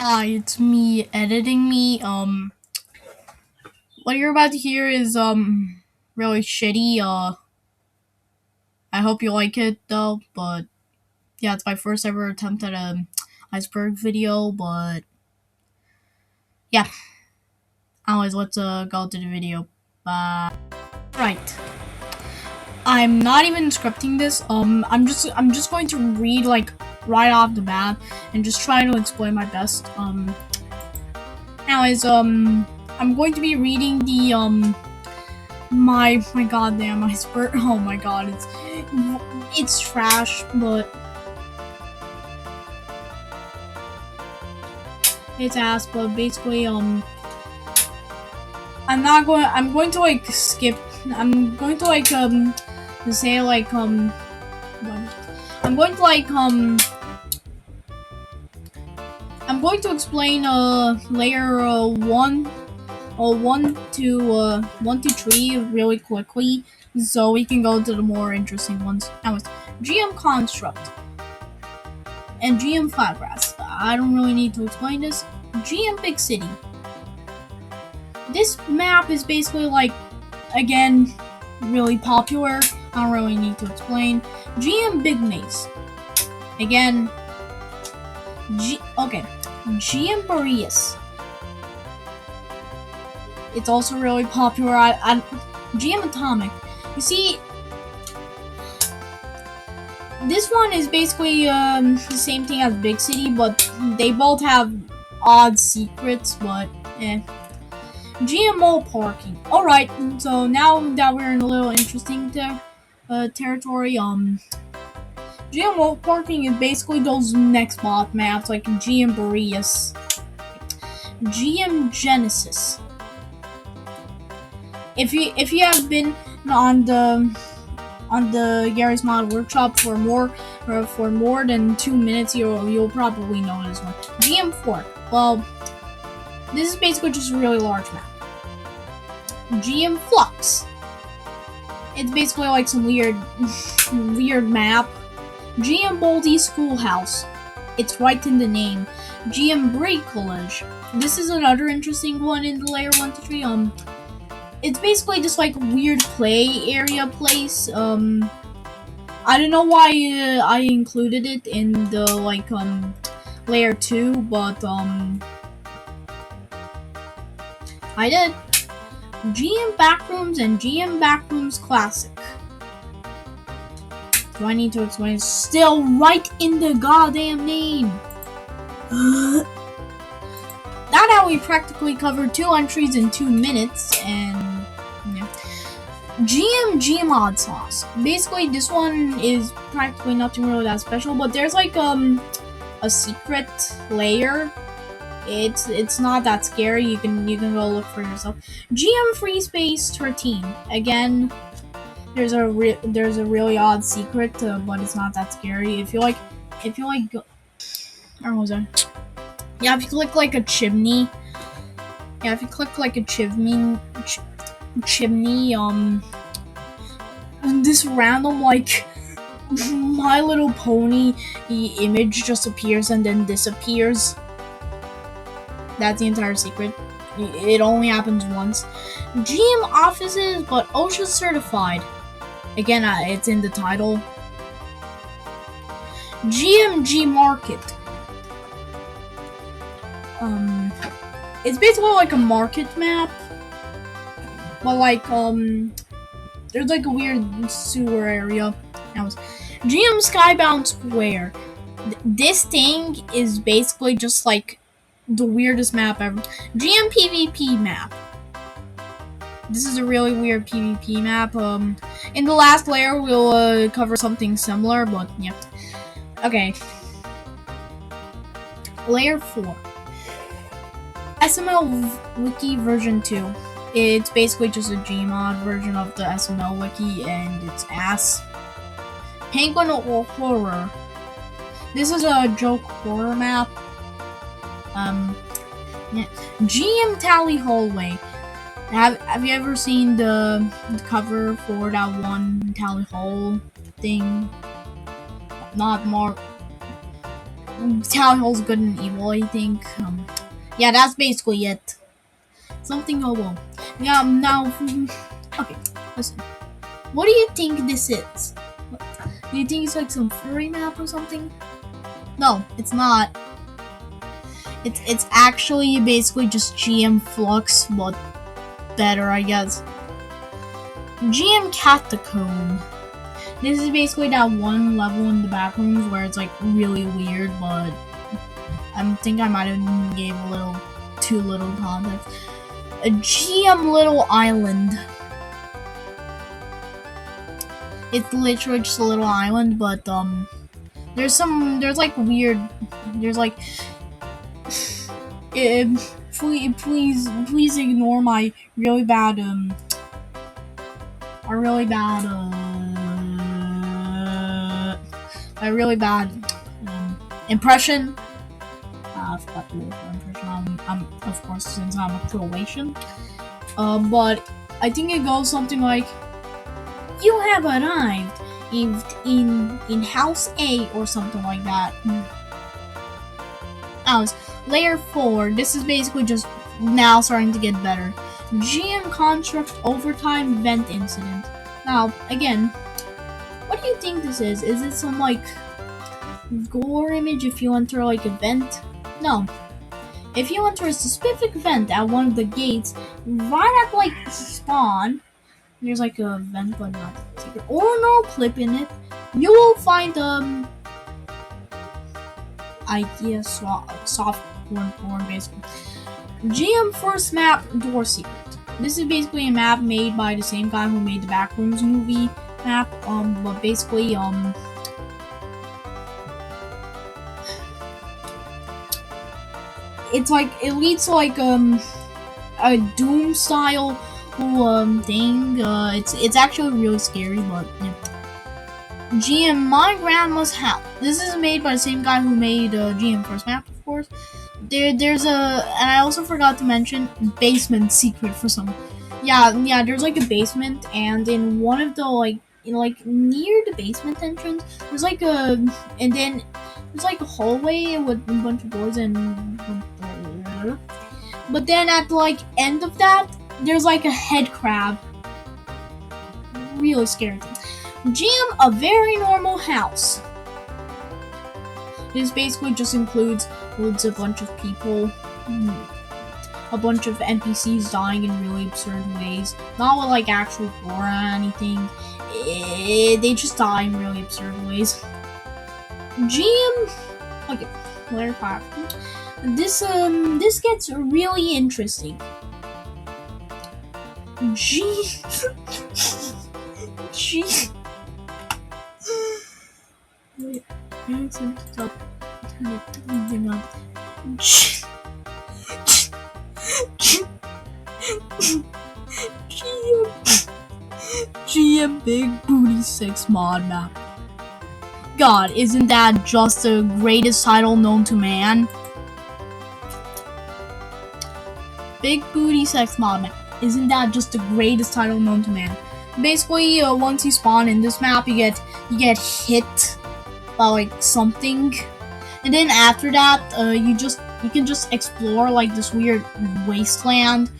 Hi, it's me editing me. What you're about to hear is really shitty. I hope you like it though. But yeah, it's my first ever attempt at a iceberg video. But yeah, anyways, let's go to the video. Bye. Right. I'm not even scripting this. I'm just going to read like right off the bat and just try to explain my best. Anyways, I'm going to be reading the my goddamn iceberg. Oh my god, it's trash, but it's ass. But basically, I'm going to like skip. I'm going to like say like I'm going to like I'm going to explain layer one to three really quickly, so we can go to the more interesting ones. Now it's GM construct and GM flatgrass. I don't really need to explain this. GM big city. This map is basically like, again, really popular. I don't really need to explain. GM big maze. Again, GM Boreas. It's also really popular. GM Atomic. You see, this one is basically the same thing as Big City, but they both have odd secrets. But GMO parking. All right. So now that we're in a little interesting territory, GMO parking is basically those next bot maps like GM Boreas, GM Genesis. If you have been on the Gary's Mod Workshop for more than 2 minutes, you'll probably know this one. GM Fork. Well, this is basically just a really large map. GM Flux. It's basically like some weird map. GM Baldy Schoolhouse. It's right in the name. GM Breakage. This is another interesting one in the layer 1 to 3. It's basically just like weird play area place. I don't know why I included it in the like layer 2, but I did. GM Backrooms and GM Backrooms Classic. Do I need to explain? It's still right in the goddamn name. Now we practically covered 2 entries in 2 minutes, and yeah. GM Odd Sauce. Basically, this one is practically nothing really that special, but there's like a secret layer. It's not that scary. You can go look for yourself. GM Free Space 13. Again, there's a really odd secret, but it's not that scary. If you like, where was I? Yeah, if you click like a chimney. Yeah, if you click like a chimney, this random like My Little Pony image just appears and then disappears. That's the entire secret. It only happens once. GM offices, but OSHA certified. Again, it's in the title. GMG Market. It's basically like a market map, but like there's like a weird sewer area. Now it's GM Skybound Square. This thing is basically just like the weirdest map ever. GM PvP map. This is a really weird PvP map. In the last layer we'll cover something similar, but yeah. Okay. Layer 4. SML Wiki version 2. It's basically just a Gmod version of the SML Wiki, and it's ass. Penguin or Horror. This is a joke horror map. Yeah. GM Tally Hallway. Have you ever seen the cover for that one Tally Hall thing? Not more. Town Hall's good and evil, I think. Yeah, that's basically it. Something oh well. Yeah, now, okay, listen. What do you think this is? Do you think it's like some furry map or something? No, it's not. It's actually basically just GM Flux, but better, I guess. GM Catacomb. This is basically that one level in the back rooms where it's like really weird, but I think I might have gave a little too little context. A GM Little Island. It's literally just a little island, but there's like weird, there's like, please ignore my really bad impression. I forgot to do it for impression. I'm of course, since I'm a Croatian. But I think it goes something like, "You have arrived in House A" or something like that. House Layer 4. This is basically just now starting to get better. GM Construct Overtime Vent Incident. Now, again, what do you think this is? Is it some like gore image if you enter like a vent? No. If you enter a specific vent at one of the gates, right at like spawn, there's like a vent but not secret or no clip in it, you will find idea software form basically. GM First Map Door Secret. This is basically a map made by the same guy who made the Backrooms movie map, but basically it's like it leads to like a Doom style thing. It's actually really scary, but yeah. GM My Grandma's House. This is made by the same guy who made GM First Map, of course. There's a, and I also forgot to mention, basement secret for some. Yeah, there's like a basement, and in one of the like near the basement entrance, there's like a, and then there's like a hallway with a bunch of doors and. But then at the like end of that, there's like a head crab. Really scary. GM A Very Normal House. This basically just includes a bunch of people, a bunch of NPCs dying in really absurd ways. Not with like actual gore or anything. They just die in really absurd ways. GM. Okay, layer 5. This gets really interesting. G. Wait, GM Big Booty 6 mod map. God, isn't that just the greatest title known to man? Big Booty Sex mod map. Isn't that just the greatest title known to man? Basically, once you spawn in this map, you get hit by like something, and then after that, you can just explore like this weird wasteland.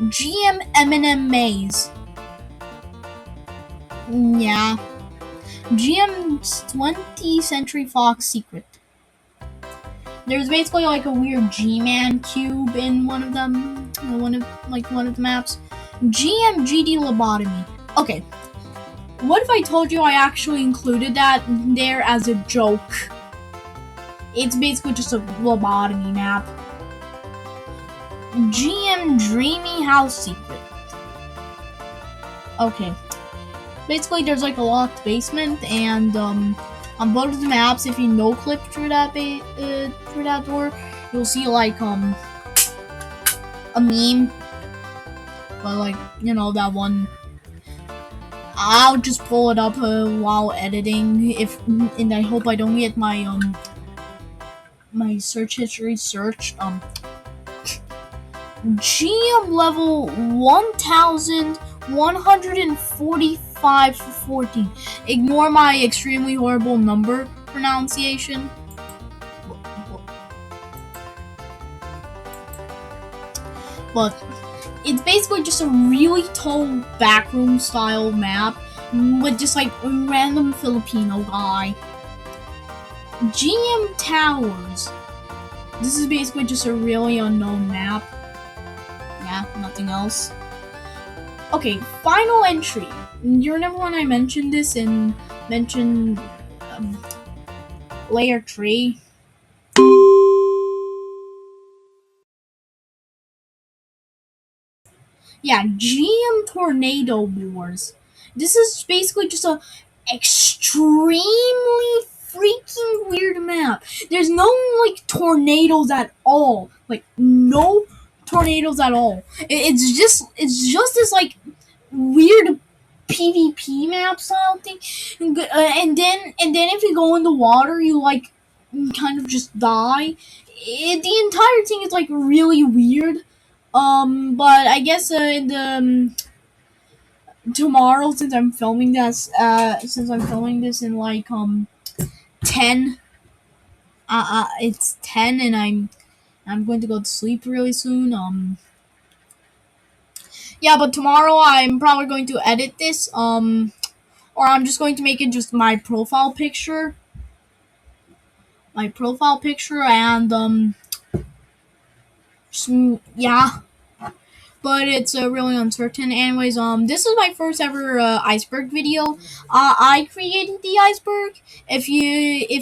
GM Eminem Maze. Yeah. GM 20th Century Fox Secret. There's basically like a weird G-Man cube in one of them, one of the maps. GM GD Lobotomy. Okay, what if I told you I actually included that there as a joke? It's basically just a lobotomy map. GM Dreamy House Secret. Okay, basically there's like a locked basement, and on both of the maps, if you no clip through that door, you'll see like a meme, but like, you know, that one. I'll just pull it up while editing, and I hope I don't get my my search history searched. GM level 1145 for 14. Ignore my extremely horrible number pronunciation. but it's basically just a really tall backroom style map with just like a random Filipino guy. GM Towers. This is basically just a really unknown map. Yeah, nothing else. Okay, final entry. You remember when I mentioned this and mentioned layer 3? Yeah, GM Tornado Wars. This is basically just a extremely freaking weird map. There's no like tornadoes at all. Like no tornadoes at all. It's just this like weird PvP map style thing. And then if you go in the water, you like kind of just die. The entire thing is like really weird. But I guess in the tomorrow, since I'm filming this in like 10, it's 10, and I'm going to go to sleep really soon. Yeah, but tomorrow I'm probably going to edit this. Or I'm just going to make it just my profile picture, and yeah. But it's really uncertain. Anyways, this is my first ever iceberg video. I created the iceberg. If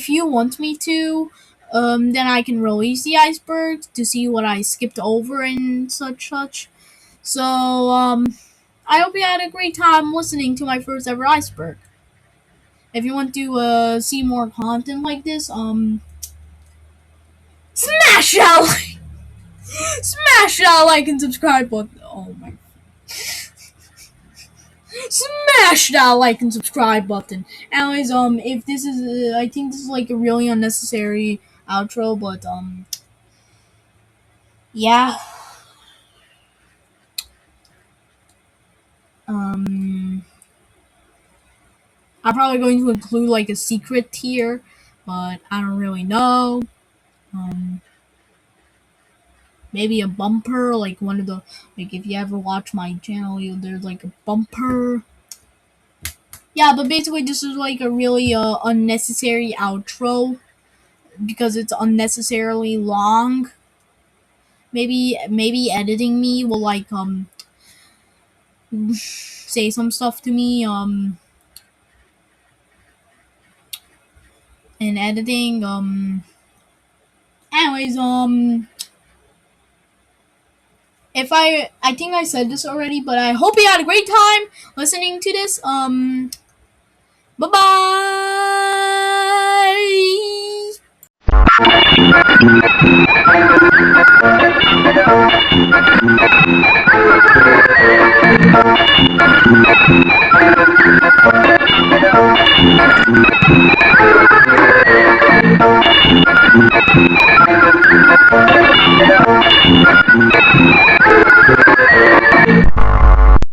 you want me to, then I can release the iceberg to see what I skipped over and such. So, I hope you had a great time listening to my first ever iceberg. If you want to see more content like this, smash that like, smash that like and subscribe button. Oh my. Smash that like and subscribe button. Anyways, if this is, I think this is like a really unnecessary outro, but yeah, I'm probably going to include like a secret tier, but I don't really know. Um, Maybe a bumper, like one of the, like if you ever watch my channel, there's like a bumper. Yeah, but basically this is like a really unnecessary outro because it's unnecessarily long. Maybe editing me will like say some stuff to me in editing. Anyways, if I think I said this already, but I hope you had a great time listening to this. Bye bye.